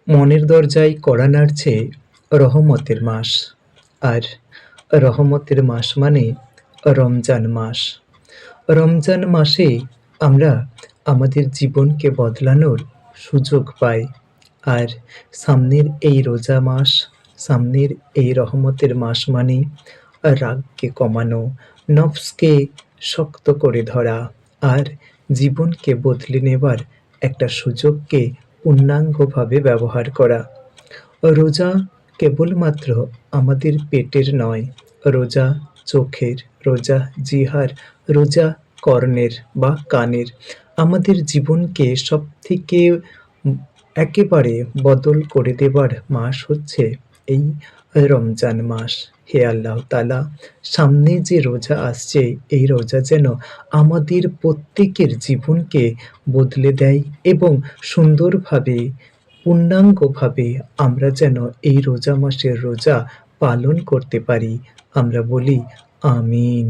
মনের দরজায় কড়া নাড়ছে রহমতের মাস। আর রহমতের মাস মানে রমজান মাস। রমজান মাসে আমরা আমাদের জীবনকে বদলানোর সুযোগ পাই। আর সামনের এই রোজা মাস, সামনের এই রহমতের মাস মানে রাগকে কমানো, নফসকে শক্ত করে ধরা, আর জীবনকে বদলে নেবার একটা সুযোগকে পূর্ণাঙ্গভাবে ব্যবহার করা। রোজা কেবলমাত্র আমাদের পেটের নয়, রোজা চোখের, রোজা জিহ্বার, রোজা কর্ণের বা কানের। আমাদের জীবনকে সবথেকে একেবারে বদল করে দেবার মাস হচ্ছে এই রমজান মাস। হে আল্লাহ তাআলা, সামনে যে রোজা আসছে, এই রোজা যেন আমাদের প্রত্যেকের জীবনকে বদলে দেয় এবং সুন্দরভাবে, পূর্ণাঙ্গভাবে আমরা যেন এই রোজা মাসের রোজা পালন করতে পারি। আমরা বলি আমিন।